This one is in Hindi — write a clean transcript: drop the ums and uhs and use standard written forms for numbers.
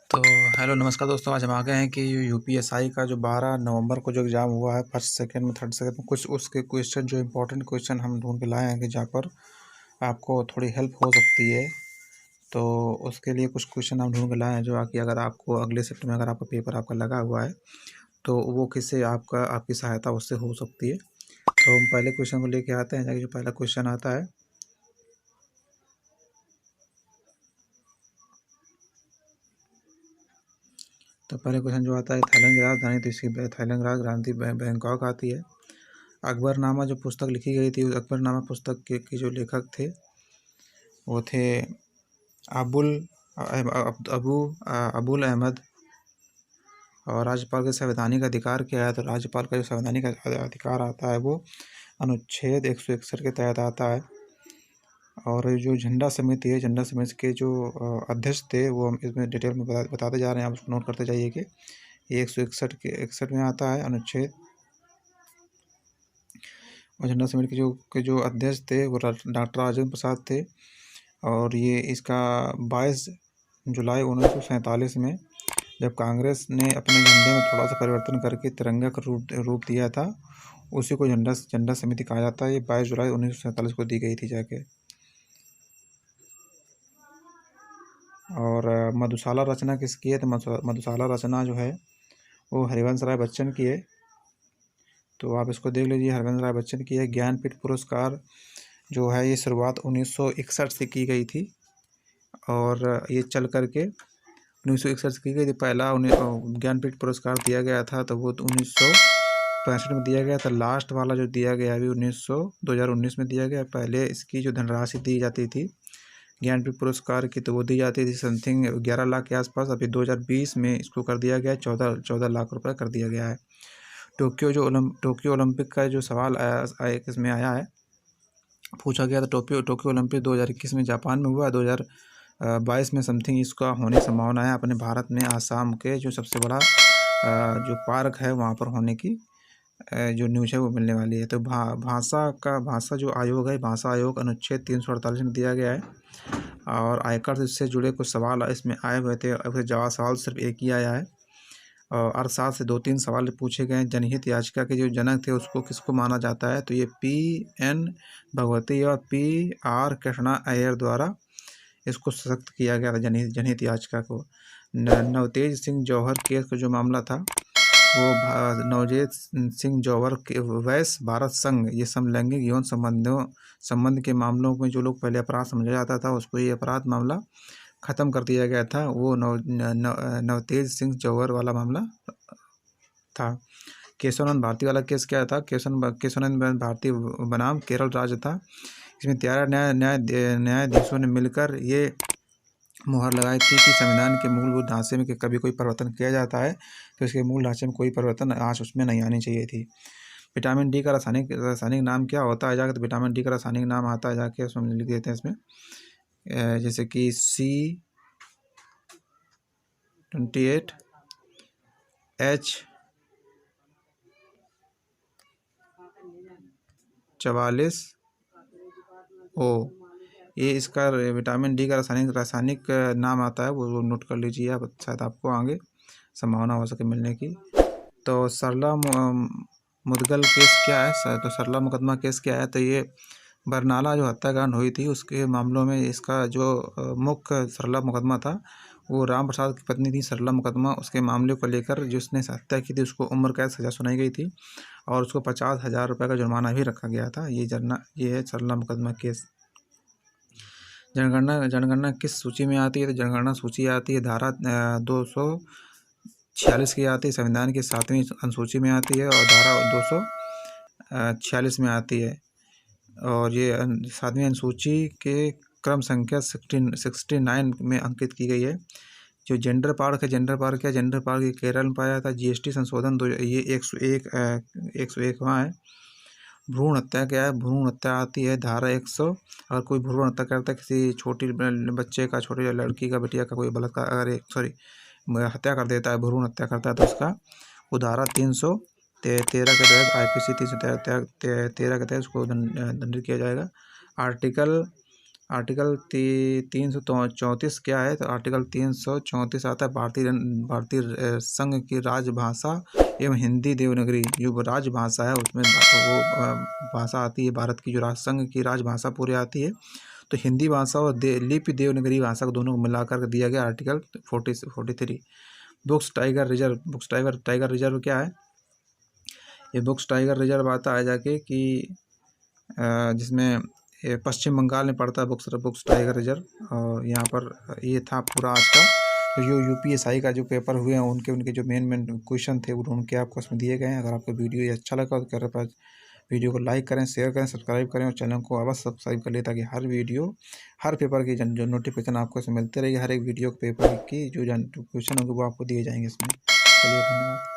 तो हेलो नमस्कार दोस्तों। आज हम आ गए हैं कि यूपीएसआई का जो 12 नवंबर को जो एग्ज़ाम हुआ है फर्स्ट सेकंड में थर्ड सेकंड में कुछ उसके क्वेश्चन जो इम्पोर्टेंट क्वेश्चन हम ढूंढ के लाए हैं कि जहाँ पर आपको थोड़ी हेल्प हो सकती है। तो उसके लिए कुछ क्वेश्चन हम ढूंढ के लाए हैं जो कि अगर आपको अगले शिफ्ट में अगर आपका पेपर आपका लगा हुआ है तो वो किससे आपकी सहायता उससे हो सकती है। तो हम पहले क्वेश्चन को लेके आते हैं। जाके जो पहला क्वेश्चन आता है, तो पहले क्वेश्चन जो आता है थाईलैंड की राजधानी, तो इसकी थाईलैंड राजधानी बैंकॉक आती है। अकबरनामा जो पुस्तक लिखी गई थी, उस अकबरनामा पुस्तक के जो लेखक थे वो थे अबुल अबू अबुल अहमद। और राज्यपाल के संवैधानिक अधिकार क्या है, तो राज्यपाल का जो संवैधानिक अधिकार आता है वो अनुच्छेद 161 के तहत आता है। और जो झंडा समिति है, झंडा समिति के जो अध्यक्ष थे वो हम इसमें डिटेल में बताते जा रहे हैं, आप उसको नोट करते जाइए कि ये 161 में आता है अनुच्छेद। और झंडा समिति के जो अध्यक्ष थे वो डॉक्टर राजेंद्र प्रसाद थे। और ये इसका 22 जुलाई 1947 में जब कांग्रेस ने अपने झंडे में थोड़ा सा परिवर्तन करके तिरंगा का रूप दिया था, उसी को झंडा समिति कहा जाता है। ये 22 जुलाई 1947 को दी गई थी जाके। और मधुशाला रचना किसकी है, तो मधुशाला रचना जो है वो हरिवंश राय बच्चन की है। तो आप इसको देख लीजिए, हरिवंश राय बच्चन की है। ज्ञानपीठ पुरस्कार जो है ये शुरुआत 1961 से की गई थी और ये चल करके 1961 से की गई थी। पहला ज्ञानपीठ पुरस्कार दिया गया था तो वो 1965 में दिया गया था। लास्ट वाला जो दिया गया अभी 2019 में दिया गया। पहले इसकी जो धनराशि दी जाती थी ज्ञानपीठ पुरस्कार की, तो वो दी जाती थी समथिंग 11 लाख के आसपास। अभी 2020 में इसको कर दिया गया है 14 लाख रुपए कर दिया गया है। टोक्यो ओलंपिक का जो सवाल आया इसमें आया है, पूछा गया था। टोक्यो ओलंपिक 2021 में जापान में हुआ। 2022 में समथिंग इसका होने की संभावना है अपने भारत में। आसाम के जो सबसे बड़ा जो पार्क है वहाँ पर होने की जो न्यूज़ है वो मिलने वाली है। तो भाषा जो आयोग है, भाषा आयोग अनुच्छेद 348 में दिया गया है। और आयकर से जुड़े कुछ सवाल इसमें आए हुए थे, जवाब सवाल सिर्फ एक ही आया है। और अर्थशास्त्र से 2-3 सवाल पूछे गए हैं। जनहित याचिका के जो जनक थे उसको किसको माना जाता है, तो ये PN भगवती और PR कृष्णा अय्यर द्वारा इसको सशक्त किया गया था जनहित याचिका को। नवतेज सिंह जौहर केस का जो मामला था वो नवजेत सिंह जौहर के वैश्य भारत संघ, ये समलैंगिक यौन संबंध के मामलों में जो लोग पहले अपराध समझा जाता था उसको ये अपराध मामला ख़त्म कर दिया गया था। वो नवतेज सिंह जौहर वाला मामला था। केशवानंद भारती वाला केस क्या था, केशवानंद भारती बनाम केरल राज्य था। इसमें 13 न्यायाधीशों ने मिलकर ये मुहर लगाई थी कि संविधान के मूलभूत ढांचे में कि कभी कोई परिवर्तन किया जाता है तो इसके मूल ढांचे में कोई परिवर्तन आज उसमें नहीं आनी चाहिए थी। विटामिन डी का रासायनिक नाम क्या होता है जाके, तो विटामिन डी का रासायनिक नाम आता है जाके उसमें लिख देते हैं इसमें, जैसे कि C28H44O। ये इसका विटामिन डी का रासायनिक नाम आता है, वो नोट कर लीजिए आप, शायद आपको आगे संभावना हो सके मिलने की। तो सरला मुदगल केस क्या है, तो सरला मुकदमा केस क्या है, तो ये बरनाला जो हत्याकांड हुई थी उसके मामलों में इसका जो मुख्य सरला मुकदमा था वो राम प्रसाद की पत्नी थी सरला मुकदमा। उसके मामले को लेकर जिसने हत्या की थी उसको उम्र कैद सजा सुनाई गई थी और उसको 50,000 रुपये का जुर्माना भी रखा गया था। ये है सरला मुकदमा केस। जनगणना किस सूची में आती है, तो जनगणना सूची आती है धारा 246 की आती है, संविधान की 7वीं अनुसूची में आती है और धारा 246 में आती है। और ये 7वीं अनुसूची के क्रम संख्या 69 में अंकित की गई है। जो जेंडर पार्क है, जेंडर पार्क ये केरल में पाया था। GST संशोधन ये 101 वहाँ है। भ्रूण हत्या क्या है, भ्रूण हत्या आती है धारा 100। अगर कोई भ्रूण हत्या करता है किसी छोटी बच्चे का, छोटी लड़की का, बिटिया का कोई बलात्कार हत्या कर देता है, भ्रूण हत्या करता है, तो उसका वो धारा 313 के तहत IPC 313 के तहत उसको दंडित किया जाएगा। आर्टिकल आर्टिकल 334 क्या है, तो आर्टिकल 334 आता है भारतीय संघ की राजभाषा एवं हिंदी देवनागरी जो राजभाषा है उसमें वो भाषा आती है भारत की, जो संघ की राजभाषा पूरी आती है। तो हिंदी भाषा और लिपि देवनागरी भाषा को दोनों को मिलाकर दिया गया article 43। Books tiger reserve, books tiger reserve क्या है, ये बुक्स टाइगर रिजर्व आता है जाके कि जिसमें पश्चिम बंगाल में पड़ता है बुक्स टाइगर रिजर्व। और यहाँ पर ये था पूरा आज का जो यूपीएससी का जो पेपर हुए हैं उनके जो मेन क्वेश्चन थे उनके आपको उसमें दिए गए हैं। अगर आपको वीडियो ये अच्छा लगा तो कृपया वीडियो को लाइक करें, शेयर करें, सब्सक्राइब करें और चैनल को अवश्य सब्सक्राइब कर ले ताकि हर पेपर की जो नोटिफिकेशन आपको इसमें मिलते रहेगी। हर एक वीडियो पेपर की जो क्वेश्चन होंगे वो आपको दिए जाएंगे इसमें। चलिए धन्यवाद।